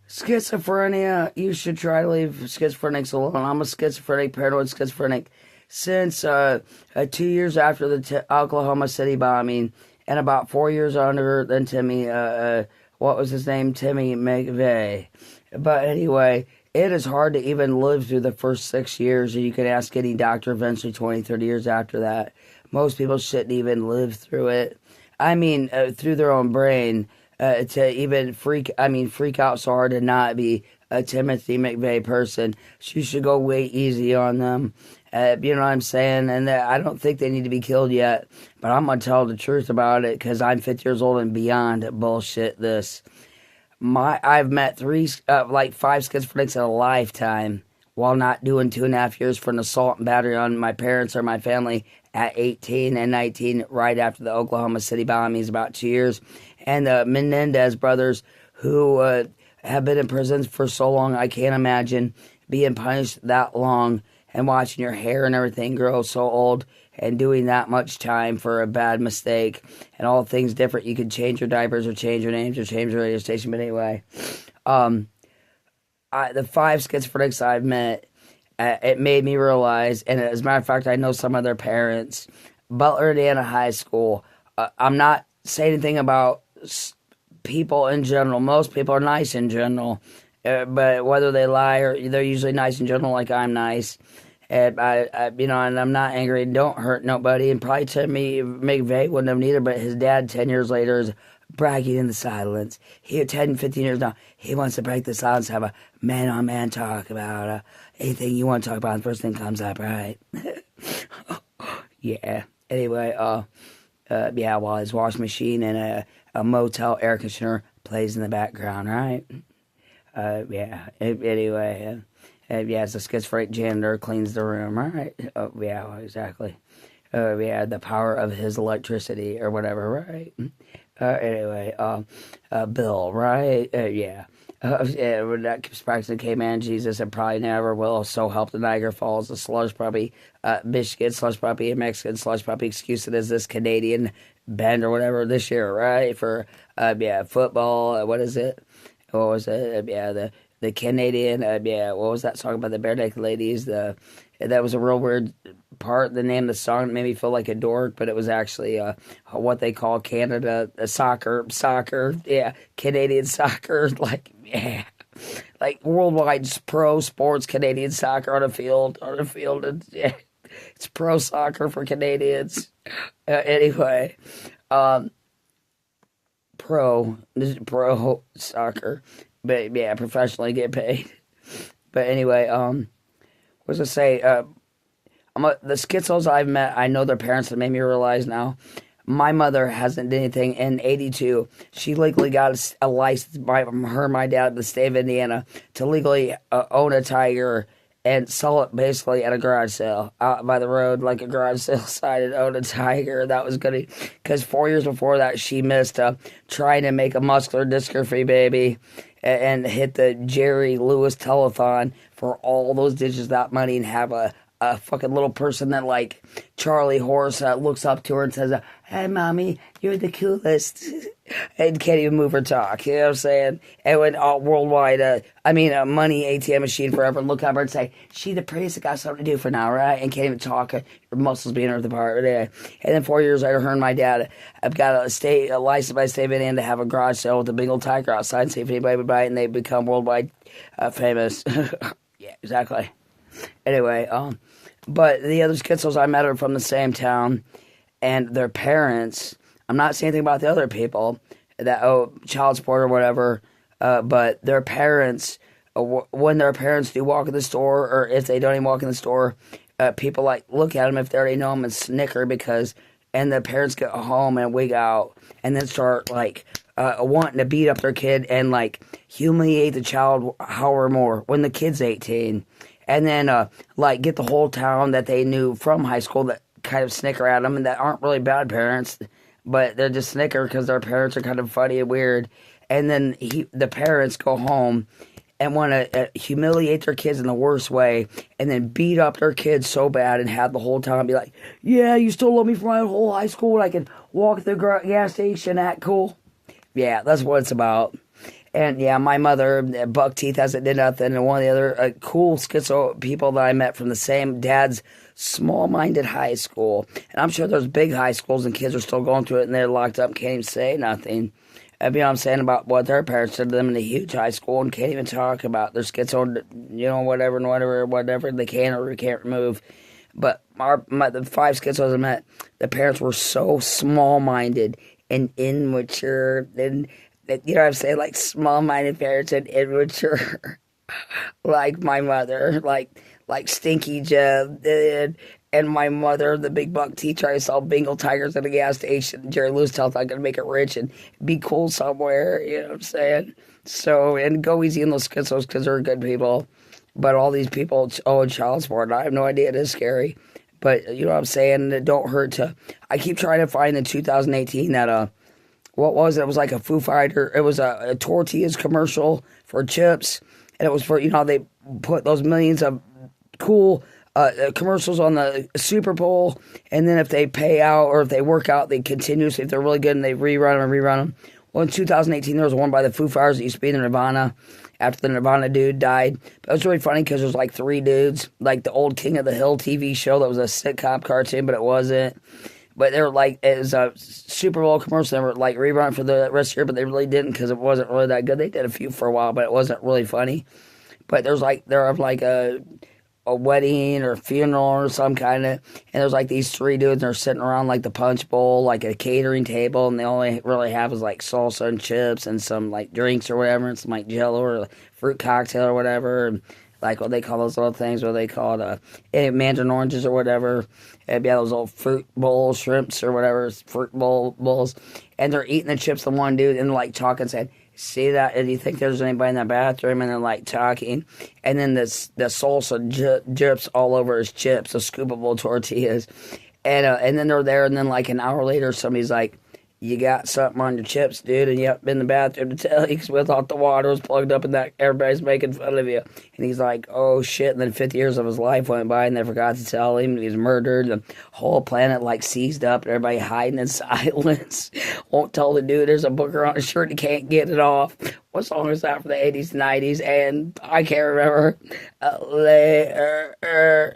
Schizophrenia, you should try to leave schizophrenics alone. I'm a schizophrenic, paranoid schizophrenic since 2 years after the Oklahoma City bombing, and about 4 years under than Timmy, what was his name? Timmy McVeigh. But anyway, it is hard to even live through the first 6 years, and you can ask any doctor eventually 20, 30 years after that. Most people shouldn't even live through it. I mean, through their own brain to even freak out so hard to not be a Timothy McVeigh person. So you should go way easy on them. You know what I'm saying? And I don't think they need to be killed yet, but I'm going to tell the truth about it because I'm 50 years old and beyond bullshit this. I've met five schizophrenics in a lifetime while not doing 2.5 years for an assault and battery on my parents or my family at 18 and 19 right after the Oklahoma City bombings, about 2 years. And the Menendez brothers, who have been in prison for so long, I can't imagine being punished that long and watching your hair and everything grow so old and doing that much time for a bad mistake and all things different. You could change your diapers or change your names or change your radio station. But anyway, the five schizophrenics I've met, it made me realize, and as a matter of fact, I know some of their parents, Butler, Indiana High School. I'm not saying anything about people in general. Most people are nice in general, but whether they lie or they're usually nice in general, like I'm nice. And and I'm not angry. Don't hurt nobody. And probably Timmy McVeigh wouldn't have neither. But his dad, 10 years later, is bragging in the silence. 10, 15 years now, he wants to break the silence, have a man-on-man talk about anything you want to talk about. And the first thing comes up, right? Yeah. Anyway, while his washing machine and a motel air conditioner plays in the background, right? Anyway, as the schizophrenic janitor cleans the room, right? Exactly. The power of his electricity or whatever, right? Bill, right? When that keeps practicing caveman Jesus, and probably never will. So help the Niagara Falls, the slush puppy, Michigan slush puppy, and Mexican slush puppy. Excuse it as this Canadian band or whatever this year, right? For football. What is it? What was it? The Canadian. What was that song about the Bare Naked Ladies? That was a real weird part. The name of the song made me feel like a dork, but it was actually what they call Canada soccer. Yeah, Canadian soccer. Like worldwide pro sports Canadian soccer on a field. And, yeah, it's pro soccer for Canadians. Anyway, pro soccer, but yeah, professionally get paid. But anyway, was to say, the schizos I've met, I know their parents that made me realize now. My mother hasn't done anything. In '82, she legally got a license from her and my dad in the state of Indiana to legally own a tiger and sell it basically at a garage sale out by the road, like a garage sale side, and own a tiger. That was good because 4 years before that, she missed trying to make a muscular dystrophy baby and hit the Jerry Lewis telethon for all those digits of that money and have a fucking little person that like Charlie Horse looks up to her and says, "Hey, mommy, you're the coolest," and can't even move or talk. You know what I'm saying? And went all worldwide, money ATM machine forever. And look at her and say, "She the prettiest. Got something to do for now, right?" And can't even talk. Her muscles being her the part. Yeah. And then 4 years later, her and my dad have got a license by the state of Indiana to have a garage sale with a big old tiger outside and see if anybody would buy it, and they become worldwide famous. Yeah, exactly. Anyway, but the other schizos I met are from the same town, and their parents, I'm not saying anything about the other people, that, child support or whatever, but their parents, when their parents do walk in the store, or if they don't even walk in the store, people like look at them if they already know them and snicker and the parents get home and wig out, and then start like wanting to beat up their kid and like humiliate the child however more when the kid's 18. And then, get the whole town that they knew from high school that kind of snicker at them and that aren't really bad parents, but they're just snicker because their parents are kind of funny and weird. And then the parents go home and want to humiliate their kids in the worst way and then beat up their kids so bad and have the whole town be like, "Yeah, you still love me for my whole high school and I can walk to the gas station, act cool." Yeah, that's what it's about. And yeah, my mother, buck teeth as it did nothing. And one of the other cool schizo people that I met from the same dad's small-minded high school. And I'm sure there's big high schools and kids are still going through it and they're locked up and can't even say nothing. You know what I'm saying about what their parents did to them in a huge high school and can't even talk about their schizo, whatever and whatever they can or can't remove. But the five schizos I met, the parents were so small-minded and immature and you know what I'm saying, like small-minded parents and immature, like my mother, like Stinky Jeb and my mother, the big buck teacher. I saw Bengal tigers at a gas station. Jerry Lewis tells I'm gonna make it rich and be cool somewhere. You know what I'm saying? So and go easy on those schizos because they're good people. But all these people owe child support. I have no idea. It is scary. But you know what I'm saying? It don't hurt to. I keep trying to find in 2018 that what was it? It was like a Foo Fighter. It was a Tortillas commercial for chips, and it was for they put those millions of cool commercials on the Super Bowl, and then if they pay out or if they work out, they continuously if they're really good and they rerun them and rerun them. Well, in 2018, there was one by the Foo Fighters that used to be in Nirvana after the Nirvana dude died. But it was really funny because there was like three dudes, like the old King of the Hill TV show that was a sitcom cartoon, but it wasn't. But they were like, it was a Super Bowl commercial. They were like rerun for the rest of the year, but they really didn't because it wasn't really that good. They did a few for a while, but it wasn't really funny. But there was like a wedding or funeral or some kind of, and there's like these three dudes and they're sitting around like the punch bowl, like a catering table, and they only really have is like salsa and chips and some like drinks or whatever, and some like Jello or fruit cocktail or whatever, and like what they call those little things, what they call it, mandarin oranges or whatever. And yeah, those old fruit bowl shrimps or whatever, fruit bowls, and they're eating the chips. The one dude and like talking, saying, "See that? Do you think there's anybody in the bathroom?" And they're like talking, and then the salsa drips all over his chips, the scoopable tortillas, and then they're there, and then like an hour later, somebody's like, "You got something on your chips, dude," and you haven't been in the bathroom to tell you because we thought the water was plugged up and that everybody's making fun of you. And he's like, "Oh shit!" And then 50 years of his life went by and they forgot to tell him. And he was murdered. The whole planet like seized up and everybody hiding in silence. Won't tell the dude there's a booger on his shirt and can't get it off. What song is that for the 80s, 90s? And I can't remember. Later.